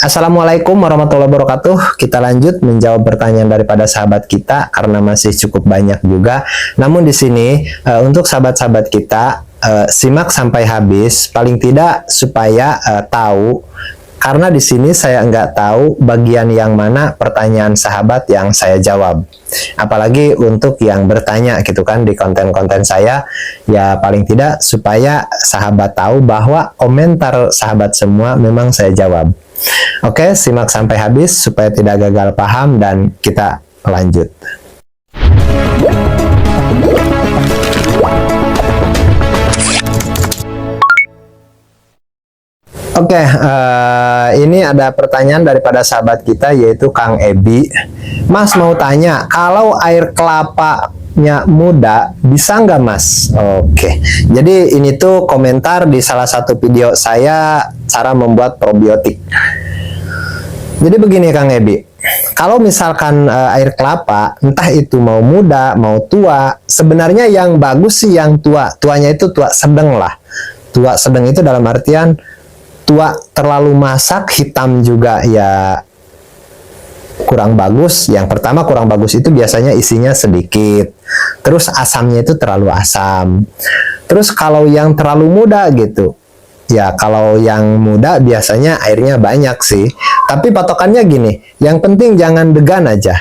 Assalamualaikum warahmatullahi wabarakatuh. Kita lanjut menjawab pertanyaan daripada sahabat kita karena masih cukup banyak juga. Namun di sini untuk sahabat-sahabat kita simak sampai habis paling tidak supaya tahu, karena di sini saya nggak tahu bagian yang mana pertanyaan sahabat yang saya jawab. Apalagi untuk yang bertanya gitu kan di konten-konten saya, ya paling tidak supaya sahabat tahu bahwa komentar sahabat semua memang saya jawab. Oke, simak sampai habis supaya tidak gagal paham dan kita lanjut. Oke, ini ada pertanyaan daripada sahabat kita yaitu Kang Ebi. Mas mau tanya, kalau air kelapanya muda bisa nggak Mas? Oke, jadi ini tuh komentar di salah satu video saya cara membuat probiotik. Jadi begini Kang Ebi, kalau misalkan air kelapa, entah itu mau muda, mau tua, sebenarnya yang bagus sih yang tua. Tuanya itu tua sedang lah. Tua sedang itu dalam artian tua terlalu masak, hitam juga ya kurang bagus. Yang pertama kurang bagus itu biasanya isinya sedikit. Terus asamnya itu terlalu asam. Terus kalau yang terlalu muda gitu, ya kalau yang muda biasanya airnya banyak sih. Tapi patokannya gini, yang penting jangan degan aja.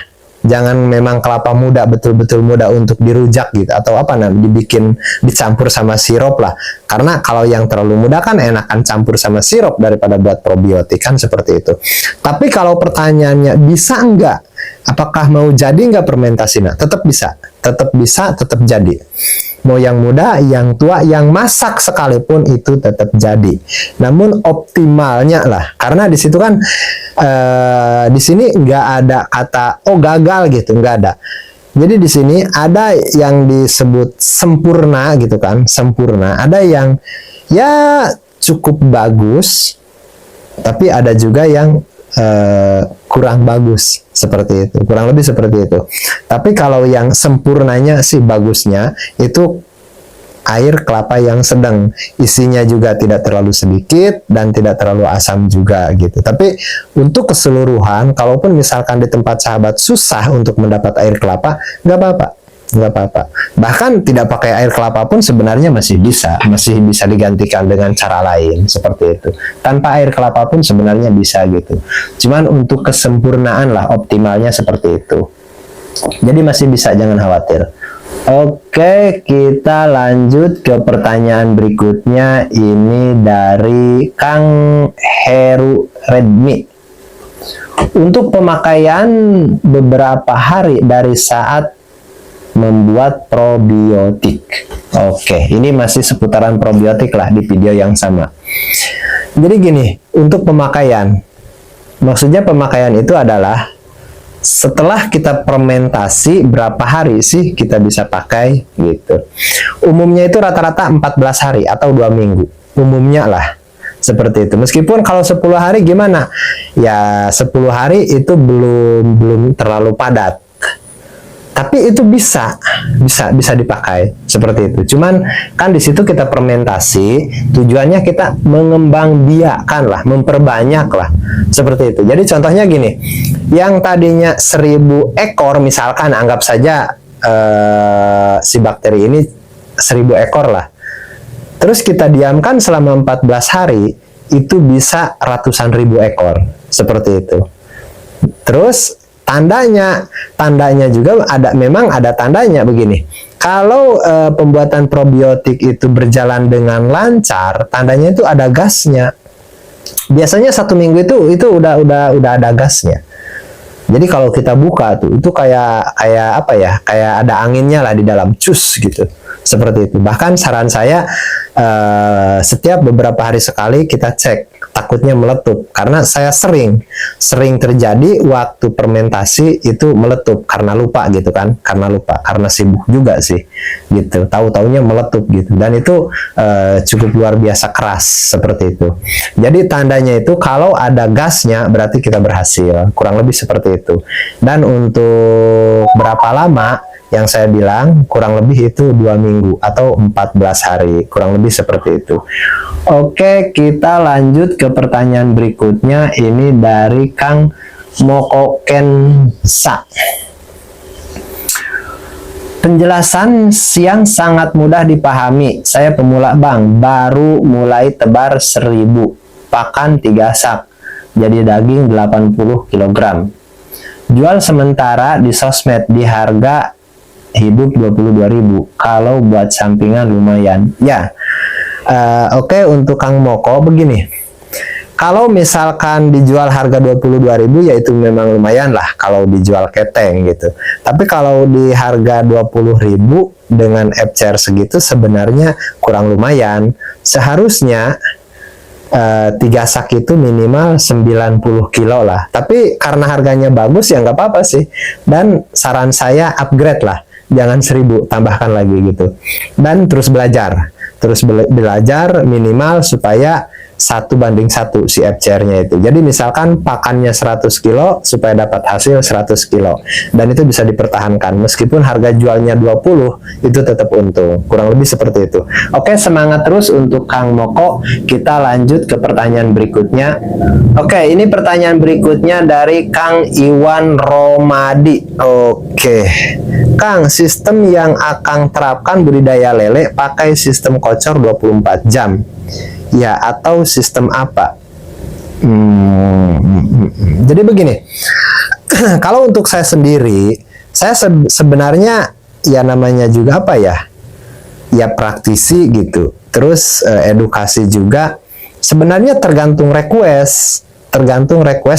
Jangan memang kelapa muda betul-betul muda untuk dirujak gitu, atau apa namanya, dicampur sama sirup lah. Karena kalau yang terlalu muda kan enakan campur sama sirup daripada buat probiotik kan seperti itu. Tapi kalau pertanyaannya bisa enggak, apakah mau jadi enggak fermentasi? Nah, tetap bisa, tetap jadi. Mau yang muda, yang tua, yang masak sekalipun itu tetap jadi. Namun optimalnya lah, karena di situ kan di sini nggak ada kata oh gagal gitu, nggak ada. Jadi di sini ada yang disebut sempurna gitu kan, sempurna. Ada yang ya cukup bagus, tapi ada juga yang kurang bagus seperti itu, kurang lebih seperti itu. Tapi kalau yang sempurnanya sih bagusnya itu air kelapa yang sedang, isinya juga tidak terlalu sedikit dan tidak terlalu asam juga gitu. Tapi untuk keseluruhan, kalaupun misalkan di tempat sahabat susah untuk mendapat air kelapa, nggak apa-apa. Bahkan tidak pakai air kelapa pun sebenarnya masih bisa digantikan dengan cara lain seperti itu. Tanpa air kelapa pun sebenarnya bisa gitu. Cuman untuk kesempurnaan lah, optimalnya seperti itu. Jadi masih bisa, jangan khawatir. Oke, kita lanjut ke pertanyaan berikutnya. Ini dari Kang Heru Redmi. Untuk pemakaian beberapa hari dari saat membuat probiotik. Oke, ini masih seputaran probiotik lah di video yang sama. Jadi gini, untuk pemakaian, maksudnya pemakaian itu adalah setelah kita fermentasi berapa hari sih kita bisa pakai gitu. Umumnya itu rata-rata 14 hari atau 2 minggu. Umumnya lah seperti itu. Meskipun kalau 10 hari gimana? Ya 10 hari itu belum terlalu padat. Tapi itu bisa dipakai seperti itu. Cuman kan di situ kita fermentasi, tujuannya kita mengembangbiakan lah, memperbanyak lah seperti itu. Jadi contohnya gini, yang tadinya 1000 ekor misalkan, anggap saja si bakteri ini 1000 ekor lah. Terus kita diamkan selama 14 hari, itu bisa ratusan ribu ekor seperti itu. Terus tandanya juga memang ada tandanya begini. Kalau pembuatan probiotik itu berjalan dengan lancar, tandanya itu ada gasnya. Biasanya 1 minggu itu udah ada gasnya. Jadi kalau kita buka tuh, itu kayak apa ya? Kayak ada anginnya lah di dalam, cus gitu. Seperti itu. Bahkan saran saya setiap beberapa hari sekali kita cek, takutnya meletup, karena saya sering terjadi waktu fermentasi itu meletup karena lupa gitu kan, karena sibuk juga sih gitu, tahu-taunya meletup gitu, dan itu cukup luar biasa keras seperti itu. Jadi tandanya itu kalau ada gasnya berarti kita berhasil, kurang lebih seperti itu. Dan untuk berapa lama yang saya bilang kurang lebih itu 2 minggu atau 14 hari, kurang lebih seperti itu. Oke, kita lanjut ke pertanyaan berikutnya. Ini dari Kang Mokokensa. Penjelasan yang sangat mudah dipahami. Saya pemula bang, baru mulai tebar 1000, pakan 3 sak, jadi daging 80 kg. Jual sementara di sosmed di harga hidup 22.000. Kalau buat sampingan lumayan. Ya, oke, untuk Kang Moko begini. Kalau misalkan dijual harga 22.000 ya itu memang lumayan lah kalau dijual keteng gitu. Tapi kalau di harga 20.000 dengan FCR segitu sebenarnya kurang lumayan. Seharusnya 3 sak itu minimal 90 kilo lah. Tapi karena harganya bagus ya nggak apa-apa sih. Dan saran saya upgrade lah. Jangan 1000, tambahkan lagi gitu. Dan terus belajar. Terus belajar minimal supaya 1:1 si FCR-nya itu. Jadi misalkan pakannya 100 kilo supaya dapat hasil 100 kilo. Dan itu bisa dipertahankan. Meskipun harga jualnya 20, itu tetap untung. Kurang lebih seperti itu. Oke, semangat terus untuk Kang Moko. Kita lanjut ke pertanyaan berikutnya. Oke, ini pertanyaan berikutnya dari Kang Iwan Romadi. Oke. Kang, sistem yang Akang terapkan budidaya lele pakai sistem kocor 24 jam. Ya, atau sistem apa? Jadi begini, kalau untuk saya sendiri, saya sebenarnya ya namanya juga apa ya? Ya praktisi gitu. Terus edukasi juga. Sebenarnya tergantung request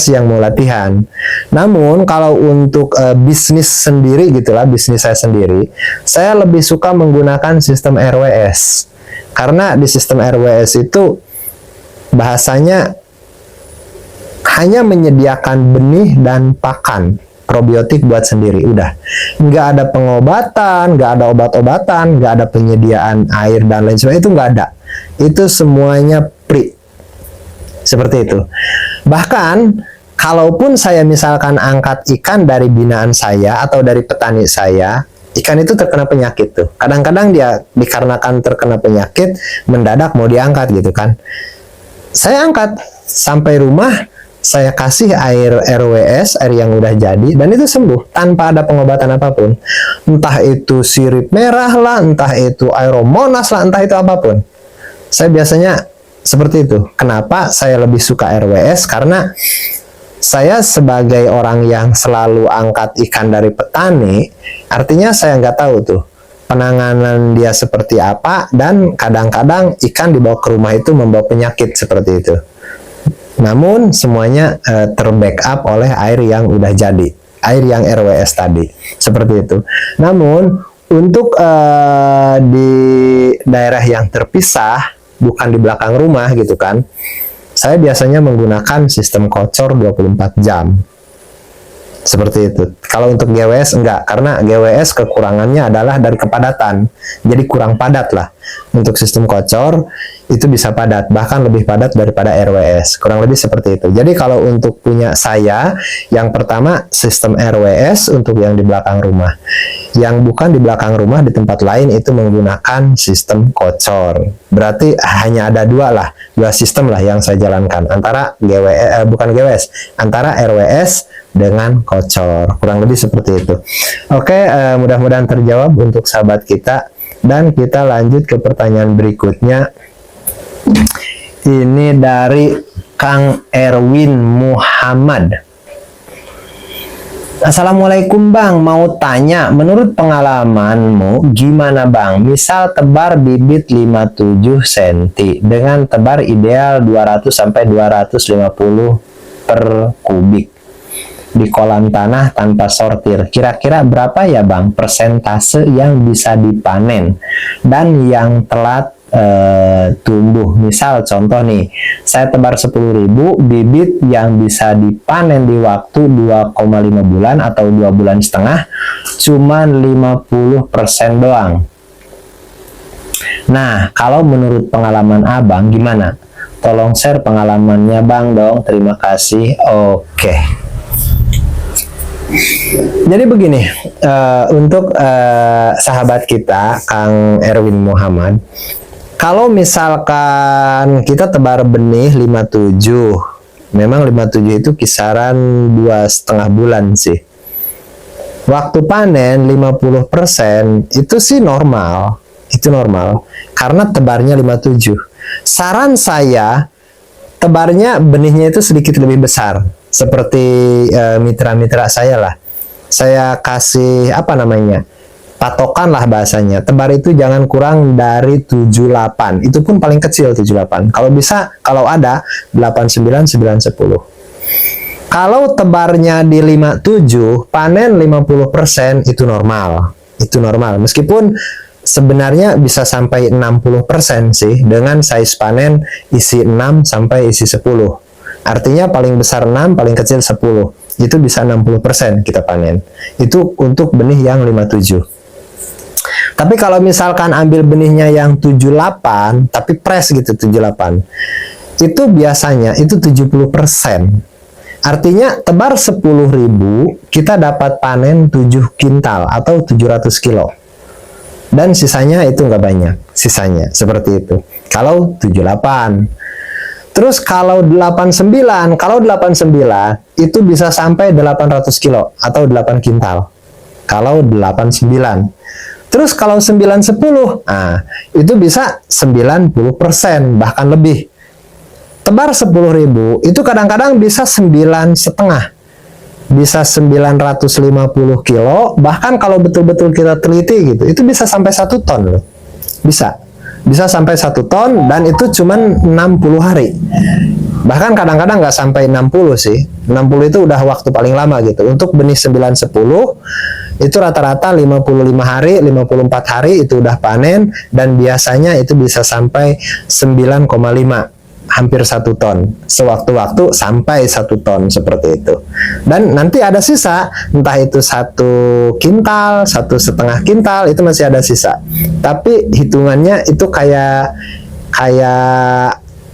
yang mau latihan. Namun kalau untuk bisnis sendiri gitulah, bisnis saya sendiri, saya lebih suka menggunakan sistem RWS. Karena di sistem RWS itu bahasanya hanya menyediakan benih dan pakan probiotik buat sendiri, udah. Nggak ada pengobatan, nggak ada obat-obatan, nggak ada penyediaan air dan lain sebagainya, itu nggak ada. Itu semuanya free. Seperti itu. Bahkan kalaupun saya misalkan angkat ikan dari binaan saya atau dari petani saya, ikan itu terkena penyakit tuh. Kadang-kadang dia dikarenakan terkena penyakit mendadak mau diangkat gitu kan. Saya angkat sampai rumah, saya kasih air RWS, air yang udah jadi, dan itu sembuh tanpa ada pengobatan apapun. Entah itu sirip merah lah, entah itu aeromonas lah, entah itu apapun. Saya biasanya seperti itu. Kenapa saya lebih suka RWS? Karena saya sebagai orang yang selalu angkat ikan dari petani, artinya saya nggak tahu tuh penanganan dia seperti apa, dan kadang-kadang ikan dibawa ke rumah itu membawa penyakit seperti itu. Namun semuanya terbackup oleh air yang udah jadi, air yang RWS tadi, seperti itu. Namun untuk di daerah yang terpisah, bukan di belakang rumah gitu kan, saya biasanya menggunakan sistem kocor 24 jam. Seperti itu. Kalau untuk GWS enggak, karena GWS kekurangannya adalah dari kepadatan. Jadi kurang padat lah. Untuk sistem kocor itu bisa padat, bahkan lebih padat daripada RWS. Kurang lebih seperti itu. Jadi kalau untuk punya saya, yang pertama sistem RWS untuk yang di belakang rumah. Yang bukan di belakang rumah, di tempat lain itu menggunakan sistem kocor. Berarti hanya ada dua sistem lah yang saya jalankan, antara GWS, antara RWS dengan kocor. Kurang lebih seperti itu. Oke, mudah-mudahan terjawab untuk sahabat kita. Dan kita lanjut ke pertanyaan berikutnya. Ini dari Kang Erwin Muhammad. Assalamualaikum Bang, mau tanya, menurut pengalamanmu gimana Bang? Misal tebar bibit 57 cm dengan tebar ideal 200-250 per kubik di kolam tanah tanpa sortir. Kira-kira berapa ya Bang persentase yang bisa dipanen dan yang telat tumbuh? Misal contoh nih, saya tebar 10.000, bibit yang bisa dipanen di waktu 2,5 bulan atau 2,5 bulan cuma 50% doang. Nah, kalau menurut pengalaman Abang gimana? Tolong share pengalamannya Bang dong, terima kasih. Oke. Jadi begini, untuk sahabat kita, Kang Erwin Muhammad, kalau misalkan kita tebar benih 57, memang 57 itu kisaran 2,5 bulan sih. Waktu panen 50% itu sih normal, itu normal, karena tebarnya 57. Saran saya, tebarnya benihnya itu sedikit lebih besar, seperti mitra-mitra saya lah. Saya kasih apa namanya, patokan lah bahasanya. Tebar itu jangan kurang dari 78. Itu pun paling kecil 78. Kalau bisa, kalau ada 89, 9, 10. Kalau tebarnya di 57, panen 50% itu normal. Itu normal. Meskipun sebenarnya bisa sampai 60% sih, dengan size panen isi 6 sampai isi 10. Artinya paling besar 6, paling kecil 10. Itu bisa 60% kita panen. Itu untuk benih yang 57. Tapi kalau misalkan ambil benihnya yang 78, tapi press gitu 78, itu biasanya itu 70%. Artinya tebar 10.000, kita dapat panen 7 kintal atau 700 kilo. Dan sisanya itu nggak banyak, sisanya seperti itu. Kalau 78. Terus kalau 89, itu bisa sampai 800 kilo atau 8 kintal. Kalau 89. Terus kalau 910, nah, itu bisa 90%, bahkan lebih. Tebar 10.000, itu kadang-kadang bisa 9,5. Bisa 950 kilo, bahkan kalau betul-betul kita teliti gitu, itu bisa sampai 1 ton loh. Bisa sampai 1 ton, dan itu cuman 60 hari. Bahkan kadang-kadang nggak sampai 60 sih. 60 itu udah waktu paling lama gitu. Untuk benih 910, itu rata-rata 55 hari, 54 hari itu udah panen, dan biasanya itu bisa sampai 9,5. Hampir 1 ton, sewaktu-waktu sampai 1 ton seperti itu. Dan nanti ada sisa, entah itu 1 kintal, 1,5 kintal, itu masih ada sisa. Tapi hitungannya itu kayak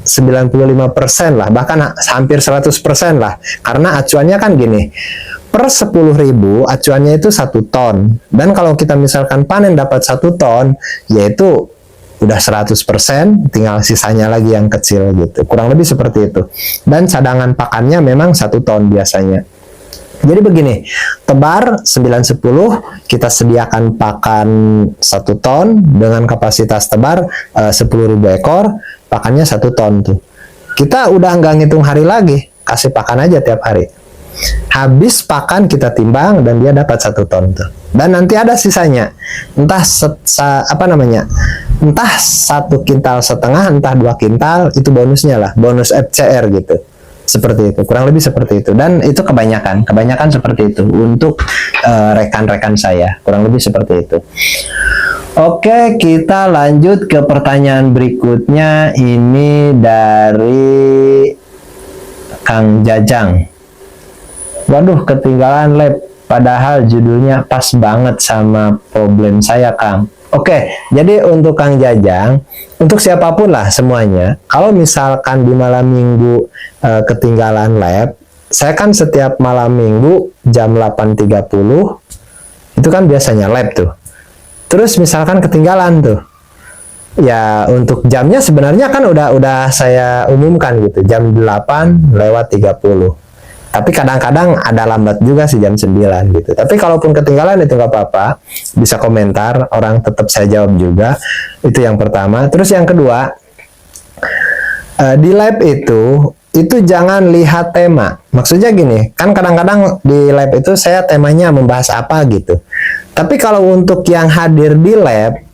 95% lah, bahkan hampir 100% lah. Karena acuannya kan gini, per 10.000 acuannya itu 1 ton. Dan kalau kita misalkan panen dapat 1 ton, yaitu udah 100%, tinggal sisanya lagi yang kecil gitu. Kurang lebih seperti itu. Dan cadangan pakannya memang 1 ton biasanya. Jadi begini, tebar 910, kita sediakan pakan 1 ton dengan kapasitas tebar 10.000 ekor, pakannya 1 ton tuh. Kita udah nggak ngitung hari lagi, kasih pakan aja tiap hari. Habis pakan kita timbang dan dia dapat 1 ton tuh. Dan nanti ada sisanya, entah entah 1,5 kintal, entah 2 kintal, itu bonusnya lah, bonus FCR gitu. Seperti itu, kurang lebih seperti itu. Dan itu kebanyakan seperti itu untuk rekan-rekan saya, kurang lebih seperti itu. Oke, kita lanjut ke pertanyaan berikutnya. Ini dari Kang Jajang. Waduh, ketinggalan lab. Padahal judulnya pas banget sama problem saya, Kang. Oke, jadi untuk Kang Jajang, untuk siapapun lah semuanya, kalau misalkan di malam minggu ketinggalan lab, saya kan setiap malam minggu jam 8.30, itu kan biasanya lab tuh. Terus misalkan ketinggalan tuh, ya untuk jamnya sebenarnya kan udah saya umumkan gitu, jam 8:30. Tapi kadang-kadang ada lambat juga sih, jam 9 gitu. Tapi kalaupun ketinggalan itu nggak apa-apa, bisa komentar, orang tetap saya jawab juga. Itu yang pertama. Terus yang kedua, di lab itu jangan lihat tema. Maksudnya gini, kan kadang-kadang di lab itu saya temanya membahas apa gitu. Tapi kalau untuk yang hadir di lab,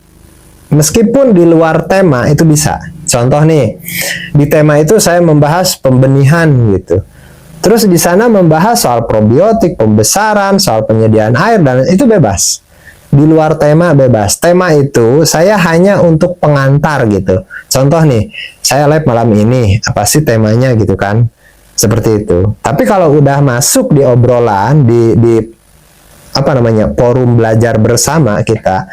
meskipun di luar tema itu bisa. Contoh nih, di tema itu saya membahas pembenihan gitu. Terus di sana membahas soal probiotik, pembesaran, soal penyediaan air, dan itu bebas. Di luar tema bebas. Tema itu saya hanya untuk pengantar gitu. Contoh nih, saya live malam ini, apa sih temanya gitu kan? Seperti itu. Tapi kalau udah masuk di obrolan, di forum belajar bersama kita,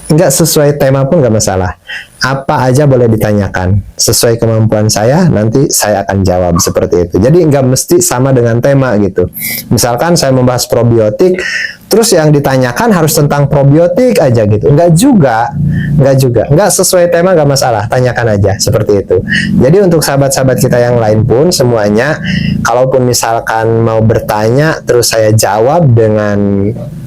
nggak sesuai tema pun nggak masalah. Apa aja boleh ditanyakan. Sesuai kemampuan saya, nanti saya akan jawab seperti itu. Jadi nggak mesti sama dengan tema gitu. Misalkan saya membahas probiotik, terus yang ditanyakan harus tentang probiotik aja gitu. Nggak juga. Nggak sesuai tema nggak masalah. Tanyakan aja seperti itu. Jadi untuk sahabat-sahabat kita yang lain pun semuanya, kalaupun misalkan mau bertanya, terus saya jawab dengan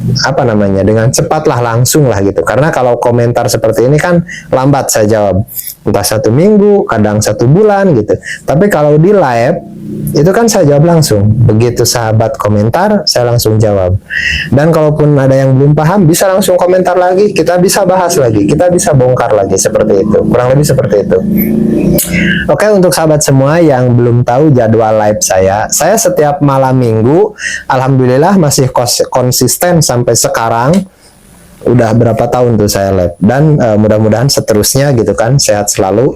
dengan cepat lah, langsung lah gitu. Karena kalau komentar seperti ini kan lambat saya jawab, entah 1 minggu, kadang 1 bulan gitu. Tapi kalau di live itu kan saya jawab langsung. Begitu sahabat komentar, saya langsung jawab. Dan kalaupun ada yang belum paham, bisa langsung komentar lagi, kita bisa bahas lagi, kita bisa bongkar lagi, seperti itu. Kurang lebih seperti itu. Oke, untuk sahabat semua yang belum tahu jadwal live saya setiap malam minggu, alhamdulillah masih konsisten sampai sekarang. Udah berapa tahun tuh saya live, dan mudah-mudahan seterusnya gitu kan, sehat selalu.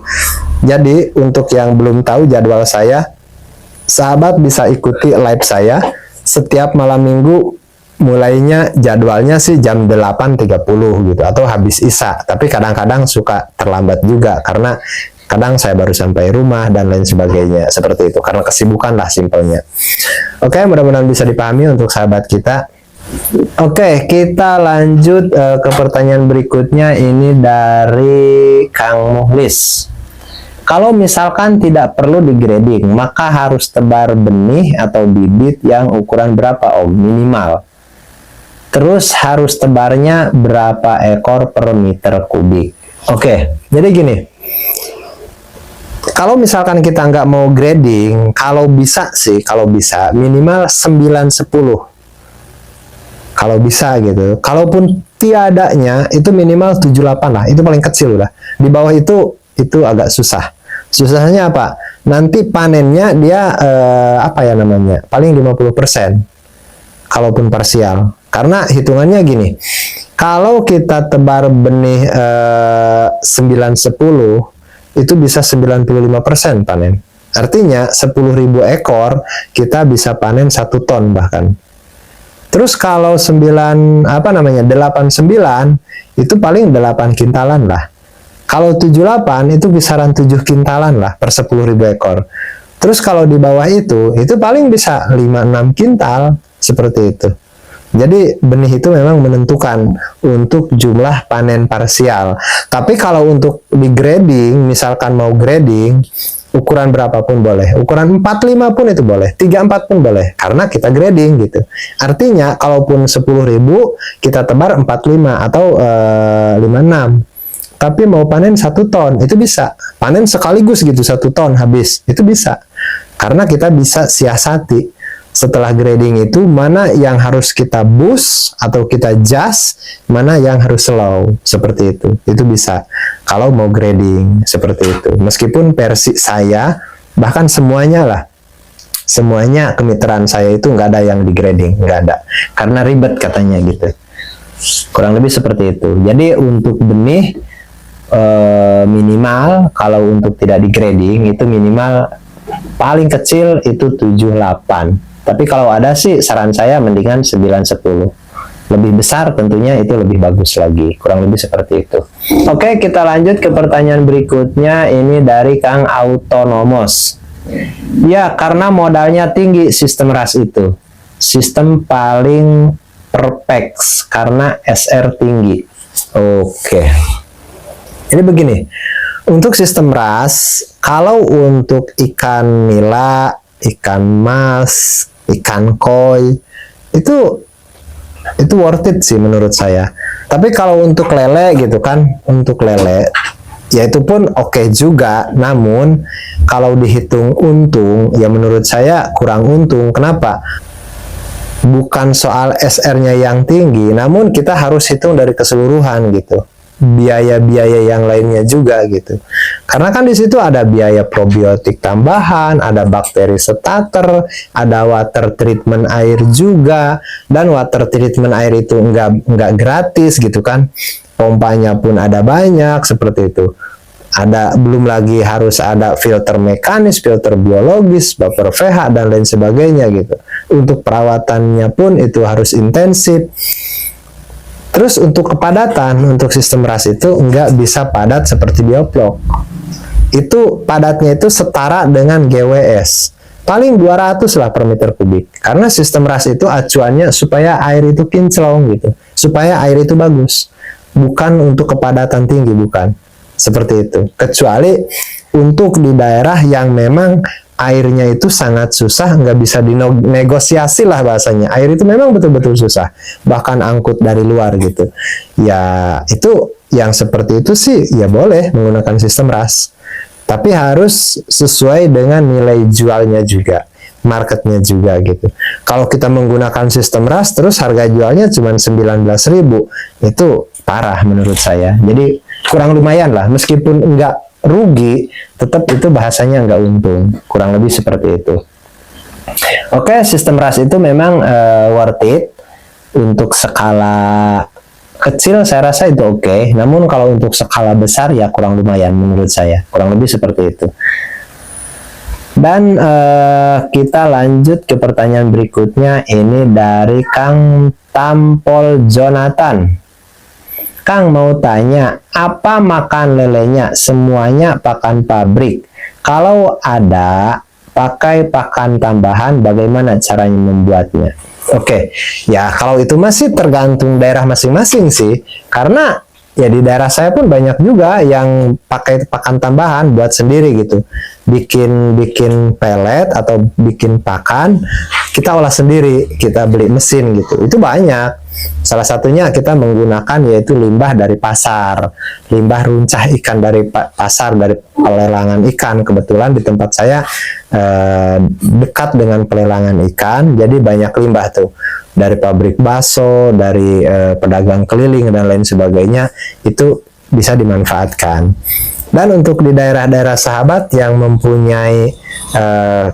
Jadi untuk yang belum tahu jadwal saya, sahabat bisa ikuti live saya setiap malam minggu. Mulainya jadwalnya sih jam 8.30 gitu, atau habis isya. Tapi kadang-kadang suka terlambat juga, karena kadang saya baru sampai rumah dan lain sebagainya, seperti itu. Karena kesibukan lah simpelnya. Oke, mudah-mudahan bisa dipahami untuk sahabat kita. Oke, kita lanjut ke pertanyaan berikutnya. Ini dari Kang Muhlis. Kalau misalkan tidak perlu digrading, maka harus tebar benih atau bibit yang ukuran berapa Om? Minimal. Terus harus tebarnya berapa ekor per meter kubik? Oke, jadi gini. Kalau misalkan kita nggak mau grading, kalau bisa minimal 9-10. Kalau bisa gitu. Kalaupun tiadanya, itu minimal 7-8 lah. Itu paling kecil udah. Di bawah itu agak susah. Susahnya apa? Nanti panennya dia paling 50%. Kalaupun parsial. Karena hitungannya gini. Kalau kita tebar benih 9-10, itu bisa 95% panen. Artinya 10.000 ekor kita bisa panen 1 ton bahkan. Terus kalau 89 itu paling 8 kintalan lah. Kalau 78 itu kisaran 7 kintalan lah per 10.000 ekor. Terus kalau di bawah itu paling bisa 5-6 kintal, seperti itu. Jadi benih itu memang menentukan untuk jumlah panen parsial. Tapi kalau untuk di grading, misalkan mau grading, ukuran berapapun boleh. Ukuran 45 pun itu boleh, 34 pun boleh. Karena kita grading gitu. Artinya kalaupun 10.000 kita tebar 45 atau 56. Tapi mau panen 1 ton, itu bisa. Panen sekaligus gitu 1 ton habis, itu bisa. Karena kita bisa siasati setelah grading itu mana yang harus kita boost atau kita adjust, mana yang harus slow, seperti itu. Itu bisa kalau mau grading seperti itu. Meskipun versi saya, bahkan semuanya kemitraan saya itu nggak ada yang di grading, nggak ada. Karena ribet katanya gitu. Kurang lebih seperti itu. Jadi untuk benih minimal, kalau untuk tidak di grading itu minimal paling kecil itu 7-8. Tapi kalau ada sih saran saya mendingan 9-10. Lebih besar tentunya itu lebih bagus lagi. Kurang lebih seperti itu. Oke, kita lanjut ke pertanyaan berikutnya. Ini dari Kang Autonomos. Ya, karena modalnya tinggi sistem RAS itu. Sistem paling perfect karena SR tinggi. Oke. Jadi begini. Untuk sistem RAS, kalau untuk ikan nila, ikan mas, ikan koi, itu worth it sih menurut saya. Tapi kalau untuk lele gitu kan, untuk lele ya itu pun oke juga. Namun kalau dihitung untung, ya menurut saya kurang untung. Kenapa? Bukan soal SR-nya yang tinggi, namun kita harus hitung dari keseluruhan gitu. Biaya-biaya yang lainnya juga gitu. Karena kan di situ ada biaya probiotik tambahan, ada bakteri starter, ada water treatment air juga, dan water treatment air itu nggak gratis gitu kan. Pompanya pun ada banyak seperti itu. Ada belum lagi harus ada filter mekanis, filter biologis, buffer pH dan lain sebagainya gitu. Untuk perawatannya pun itu harus intensif. Terus untuk kepadatan, untuk sistem ras itu nggak bisa padat seperti bioplok. Itu padatnya itu setara dengan GWS. Paling 200 lah per meter kubik. Karena sistem ras itu acuannya supaya air itu kinclong gitu. Supaya air itu bagus. Bukan untuk kepadatan tinggi, bukan. Seperti itu. Kecuali untuk di daerah yang memang airnya itu sangat susah, nggak bisa dinegosiasi lah bahasanya. Air itu memang betul-betul susah, bahkan angkut dari luar gitu. Ya itu yang seperti itu sih ya boleh menggunakan sistem ras, tapi harus sesuai dengan nilai jualnya juga, marketnya juga gitu. Kalau kita menggunakan sistem ras terus harga jualnya cuma 19.000, itu parah menurut saya. Jadi kurang lumayan lah, meskipun enggak rugi, tetap itu bahasanya nggak untung, kurang lebih seperti itu. Oke, sistem ras itu memang worth it untuk skala kecil, saya rasa itu oke. Namun kalau untuk skala besar ya kurang lumayan menurut saya, kurang lebih seperti itu. Dan kita lanjut ke pertanyaan berikutnya, ini dari Kang Tampol Jonathan. Kang mau tanya, apa makan lelenya? Semuanya pakan pabrik. Kalau ada pakai pakan tambahan, bagaimana caranya membuatnya? Oke, ya kalau itu masih tergantung daerah masing-masing sih. Karena ya di daerah saya pun banyak juga yang pakai pakan tambahan buat sendiri gitu. Bikin pelet atau bikin pakan, kita olah sendiri, kita beli mesin gitu. Itu banyak. Salah satunya kita menggunakan yaitu limbah dari pasar, limbah runcah ikan dari pasar, dari pelelangan ikan. Kebetulan di tempat saya dekat dengan pelelangan ikan, jadi banyak limbah tuh dari pabrik bakso, dari pedagang keliling dan lain sebagainya, itu bisa dimanfaatkan. Dan untuk di daerah-daerah sahabat yang mempunyai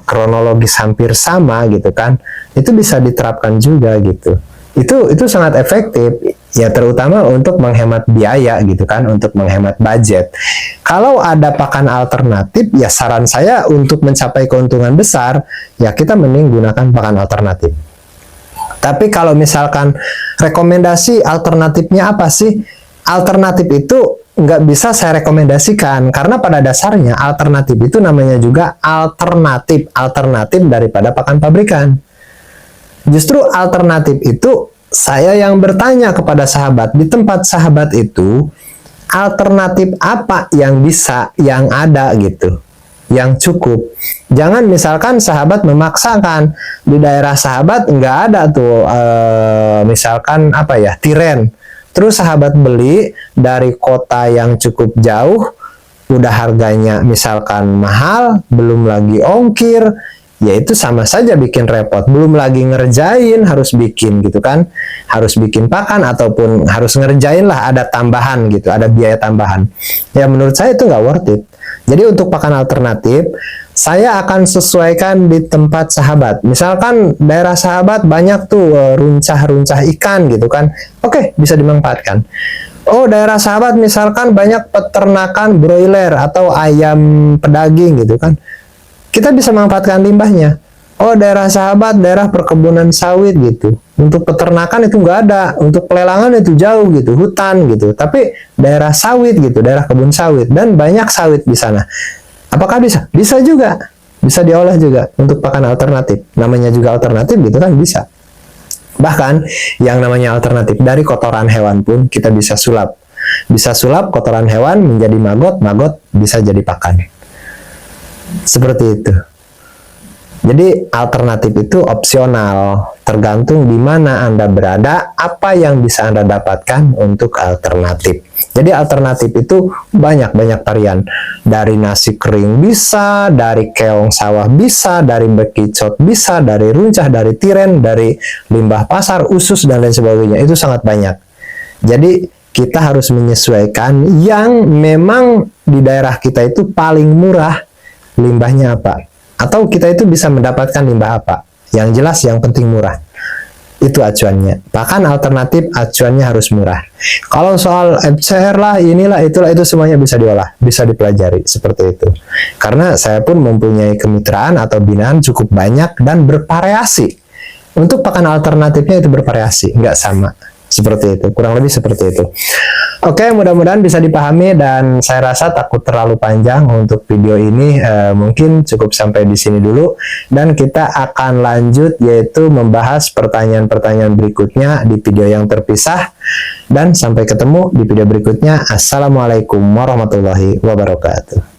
kronologis hampir sama gitu kan, itu bisa diterapkan juga gitu. Itu sangat efektif ya, terutama untuk menghemat biaya gitu kan, untuk menghemat budget. Kalau ada pakan alternatif ya saran saya untuk mencapai keuntungan besar ya kita mending gunakan pakan alternatif. Tapi kalau misalkan rekomendasi alternatifnya apa sih? Alternatif itu nggak bisa saya rekomendasikan karena pada dasarnya alternatif itu namanya juga alternatif daripada pakan pabrikan. Justru alternatif itu saya yang bertanya kepada sahabat, di tempat sahabat itu alternatif apa yang bisa, yang ada gitu, yang cukup. Jangan misalkan sahabat memaksakan, di daerah sahabat nggak ada tuh misalkan apa ya, tiren. Terus sahabat beli dari kota yang cukup jauh, udah harganya misalkan mahal, belum lagi ongkir, ya itu sama saja bikin repot. Belum lagi ngerjain, harus bikin gitu kan, harus bikin pakan ataupun harus ngerjain lah, ada tambahan gitu, ada biaya tambahan. Ya menurut saya itu nggak worth it. Jadi untuk pakan alternatif, saya akan sesuaikan di tempat sahabat. Misalkan daerah sahabat banyak tuh runcah-runcah ikan gitu kan, oke, bisa dimanfaatkan. Oh, daerah sahabat misalkan banyak peternakan broiler atau ayam pedaging gitu kan, kita bisa manfaatkan limbahnya. Oh, daerah sahabat daerah perkebunan sawit gitu, untuk peternakan itu nggak ada, untuk pelelangan itu jauh gitu, hutan gitu, tapi daerah sawit gitu, daerah kebun sawit, dan banyak sawit di sana. Apakah bisa? Bisa juga, bisa diolah juga untuk pakan alternatif, namanya juga alternatif gitu kan, bisa. Bahkan yang namanya alternatif dari kotoran hewan pun kita bisa sulap, kotoran hewan menjadi maggot bisa jadi pakan. Seperti itu. Jadi alternatif itu opsional, tergantung di mana Anda berada, apa yang bisa Anda dapatkan untuk alternatif. Jadi alternatif itu banyak varian. Dari nasi kering bisa, dari keong sawah bisa, dari bekicot bisa, dari runcah, dari tiren, dari limbah pasar, usus, dan lain sebagainya. Itu sangat banyak. Jadi kita harus menyesuaikan yang memang di daerah kita itu paling murah limbahnya apa. Atau kita itu bisa mendapatkan limbah apa. Yang jelas yang penting murah. Itu acuannya. Bahkan alternatif acuannya harus murah. Kalau soal FCR lah, inilah, itulah, itu semuanya bisa diolah, bisa dipelajari seperti itu. Karena saya pun mempunyai kemitraan atau binaan cukup banyak dan bervariasi. Untuk pakan alternatifnya itu bervariasi, nggak sama. Seperti itu, kurang lebih seperti itu. Oke, mudah-mudahan bisa dipahami dan saya rasa takut terlalu panjang untuk video ini. Mungkin cukup sampai di sini dulu dan kita akan lanjut yaitu membahas pertanyaan-pertanyaan berikutnya di video yang terpisah dan sampai ketemu di video berikutnya. Assalamualaikum warahmatullahi wabarakatuh.